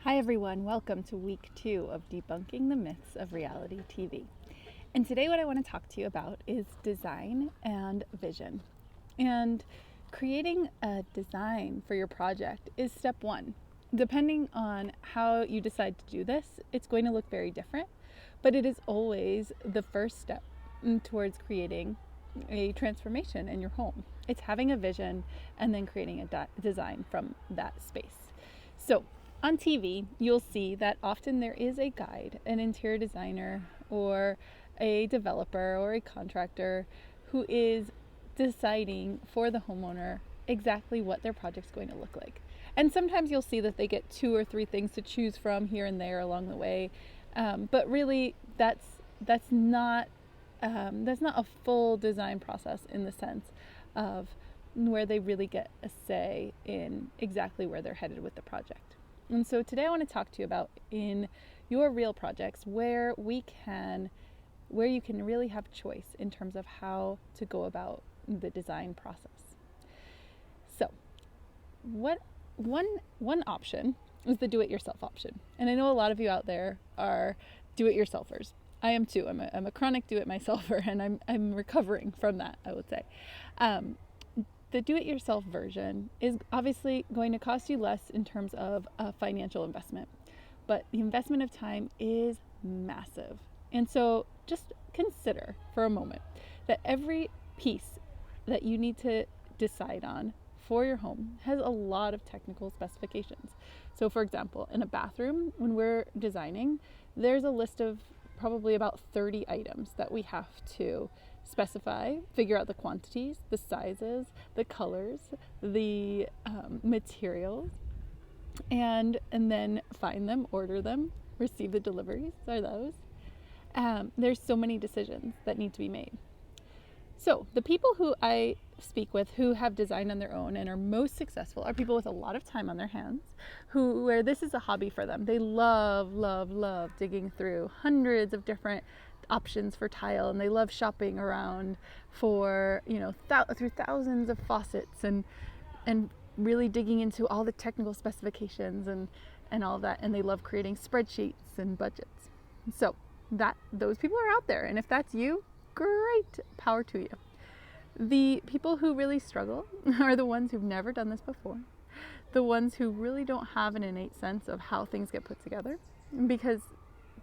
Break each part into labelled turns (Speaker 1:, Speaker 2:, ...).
Speaker 1: Hi everyone, welcome to week 2 of Debunking the Myths of Reality TV. And today what I want to talk to you about is design and vision. And creating a design for your project is step 1. Depending on how you decide to do this, it's going to look very different, but it is always the first step towards creating a transformation in your home. It's having a vision and then creating a design from that space. So on TV, you'll see that often there is a guide, an interior designer or a developer or a contractor who is deciding for the homeowner exactly what their project's going to look like. And sometimes you'll see that they get 2 or 3 things to choose from here and there along the way, but really that's not a full design process in the sense of where they really get a say in exactly where they're headed with the project. And so today I want to talk to you about in your real projects where you can really have choice in terms of how to go about the design process. So one option is the do-it-yourself option. And I know a lot of you out there are do-it-yourselfers. I am too. I'm a chronic do-it-myselfer, and I'm recovering from that, I would say. The do-it-yourself version is obviously going to cost you less in terms of a financial investment, but the investment of time is massive. And so just consider for a moment that every piece that you need to decide on for your home has a lot of technical specifications. So for example, in a bathroom, when we're designing, there's a list of probably about 30 items that we have to specify, figure out the quantities, the sizes, the colors, the materials, and then find them, order them, receive the deliveries, are those. There's so many decisions that need to be made. So the people who I speak with who have designed on their own and are most successful are people with a lot of time on their hands, where this is a hobby for them. They love digging through hundreds of different options for tile, and they love shopping around for through thousands of faucets and really digging into all the technical specifications and all that, and they love creating spreadsheets and budgets. So those people are out there, and if that's you, great, power to you. The people who really struggle are the ones who've never done this before, the ones who really don't have an innate sense of how things get put together, because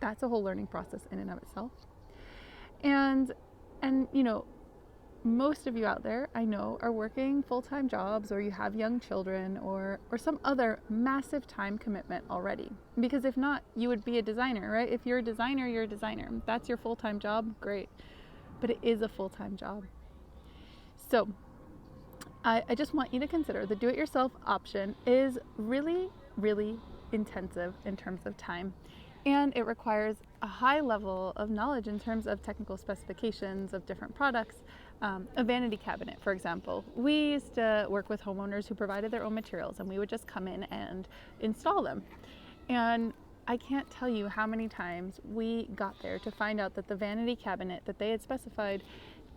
Speaker 1: that's a whole learning process in and of itself. And most of you out there, I know, are working full-time jobs, or you have young children, or some other massive time commitment already. Because if not, you would be a designer, right? If you're a designer, you're a designer. That's your full-time job, great. But it is a full-time job. So I just want you to consider the do-it-yourself option is really, really intensive in terms of time. And it requires a high level of knowledge in terms of technical specifications of different products. A vanity cabinet, for example. We used to work with homeowners who provided their own materials, and we would just come in and install them. And I can't tell you how many times we got there to find out that the vanity cabinet that they had specified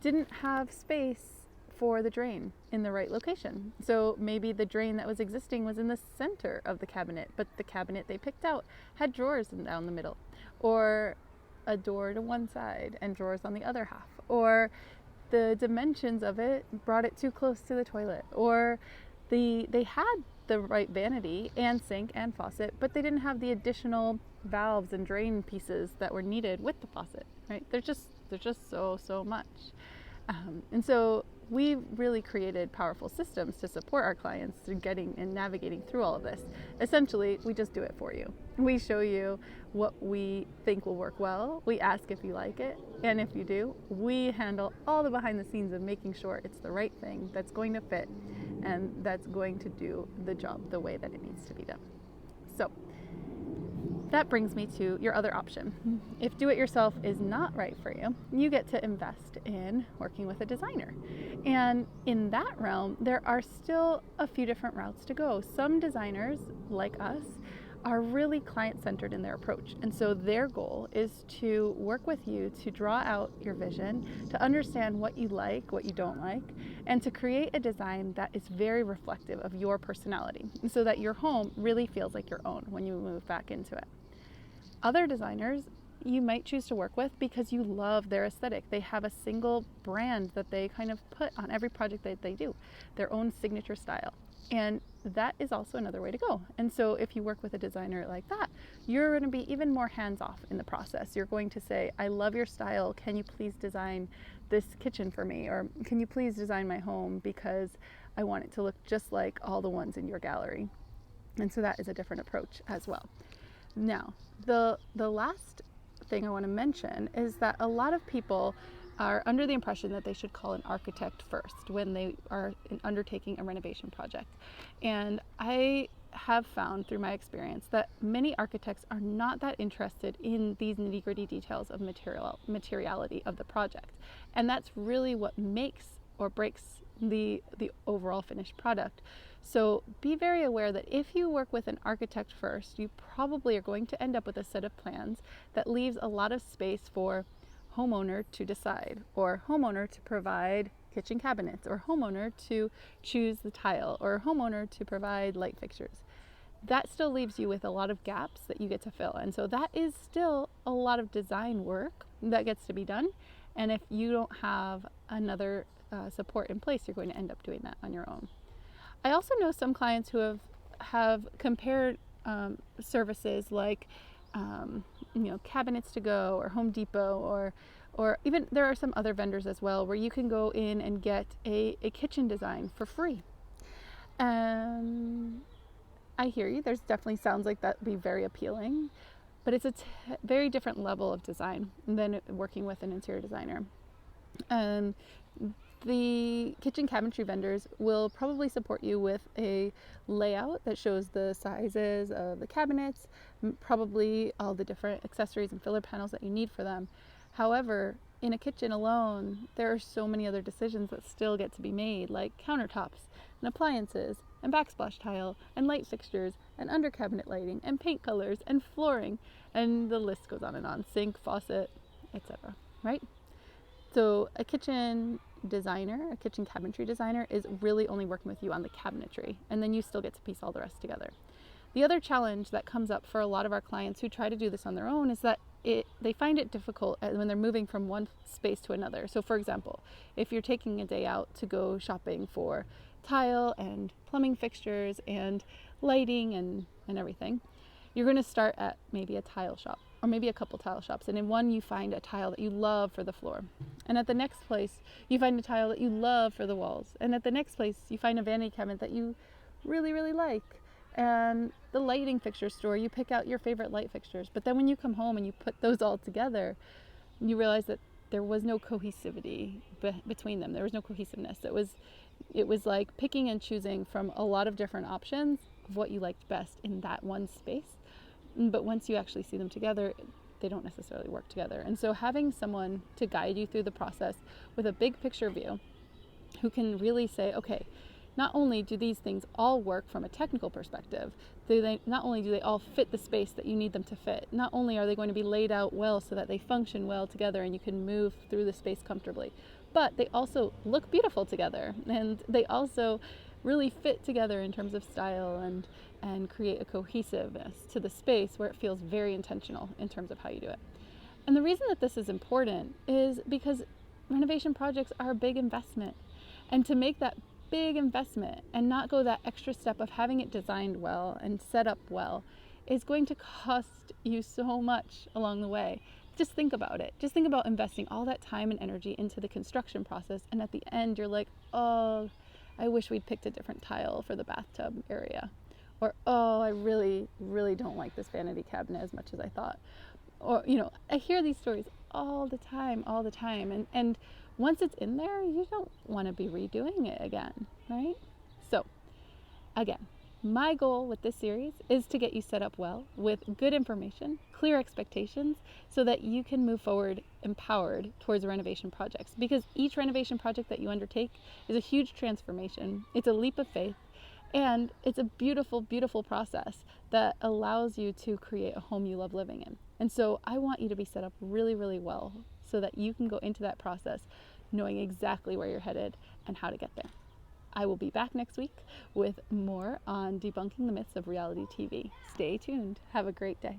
Speaker 1: didn't have space for the drain in the right location. So maybe the drain that was existing was in the center of the cabinet, but the cabinet they picked out had drawers down the middle, or a door to one side and drawers on the other half, or the dimensions of it brought it too close to the toilet, or they had the right vanity and sink and faucet, but they didn't have the additional valves and drain pieces that were needed with the faucet, right? There's just so much. And so we've really created powerful systems to support our clients through getting and navigating through all of this. Essentially, we just do it for you. We show you what we think will work well. We ask if you like it. And if you do, we handle all the behind the scenes of making sure it's the right thing that's going to fit and that's going to do the job the way that it needs to be done. So that brings me to your other option. If do-it-yourself is not right for you, you get to invest in working with a designer. And in that realm, there are still a few different routes to go. Some designers, like us, are really client-centered in their approach. And so their goal is to work with you to draw out your vision, to understand what you like, what you don't like, and to create a design that is very reflective of your personality, and so that your home really feels like your own when you move back into it. Other designers you might choose to work with because you love their aesthetic. They have a single brand that they kind of put on every project that they do, their own signature style. And that is also another way to go. And so if you work with a designer like that, you're going to be even more hands-off in the process. You're going to say, I love your style. Can you please design this kitchen for me? Or can you please design my home because I want it to look just like all the ones in your gallery? And so that is a different approach as well. Now, the last thing I want to mention is that a lot of people are under the impression that they should call an architect first when they are undertaking a renovation project. And I have found through my experience that many architects are not that interested in these nitty-gritty details of materiality of the project. And that's really what makes or breaks the overall finished product. So be very aware that if you work with an architect first, you probably are going to end up with a set of plans that leaves a lot of space for homeowner to decide, or homeowner to provide kitchen cabinets, or homeowner to choose the tile, or homeowner to provide light fixtures. That still leaves you with a lot of gaps that you get to fill. And so that is still a lot of design work that gets to be done. And if you don't have another support in place, you're going to end up doing that on your own. I also know some clients who have compared services like Cabinets to Go or Home Depot, or even there are some other vendors as well where you can go in and get a kitchen design for free. I hear you. There's definitely sounds like that would be very appealing, but it's a very different level of design than working with an interior designer. The kitchen cabinetry vendors will probably support you with a layout that shows the sizes of the cabinets, probably all the different accessories and filler panels that you need for them. However, in a kitchen alone, there are so many other decisions that still get to be made, like countertops and appliances and backsplash tile and light fixtures and under cabinet lighting and paint colors and flooring, and the list goes on, sink, faucet, etc. Right? So a kitchen designer, a kitchen cabinetry designer, is really only working with you on the cabinetry, and then you still get to piece all the rest together. The other challenge that comes up for a lot of our clients who try to do this on their own is that they find it difficult when they're moving from one space to another. So for example, if you're taking a day out to go shopping for tile and plumbing fixtures and lighting and everything, you're going to start at maybe a tile shop or maybe a couple tile shops, and in one you find a tile that you love for the floor, and at the next place you find a tile that you love for the walls, and at the next place you find a vanity cabinet that you really, really like, and the lighting fixture store, you pick out your favorite light fixtures. But then when you come home and you put those all together, you realize that there was no cohesivity between them. There was no cohesiveness. It was like picking and choosing from a lot of different options of what you liked best in that one space. But once you actually see them together, they don't necessarily work together. And so having someone to guide you through the process with a big picture view, who can really say, okay, not only do these things all work from a technical perspective, not only do they all fit the space that you need them to fit, not only are they going to be laid out well so that they function well together and you can move through the space comfortably, but they also look beautiful together, and they also really fit together in terms of style and create a cohesiveness to the space where it feels very intentional in terms of how you do it. And the reason that this is important is because renovation projects are a big investment. And to make that big investment and not go that extra step of having it designed well and set up well is going to cost you so much along the way. Just think about it. Just think about investing all that time and energy into the construction process, and at the end you're like, oh, I wish we'd picked a different tile for the bathtub area. Or, oh, I really, really don't like this vanity cabinet as much as I thought. Or, I hear these stories all the time. And once it's in there, you don't want to be redoing it again, right? So, again, my goal with this series is to get you set up well with good information, clear expectations, so that you can move forward empowered towards renovation projects. Because each renovation project that you undertake is a huge transformation. It's a leap of faith. And it's a beautiful, beautiful process that allows you to create a home you love living in. And so I want you to be set up really, really well so that you can go into that process knowing exactly where you're headed and how to get there. I will be back next week with more on debunking the myths of reality TV. Stay tuned. Have a great day.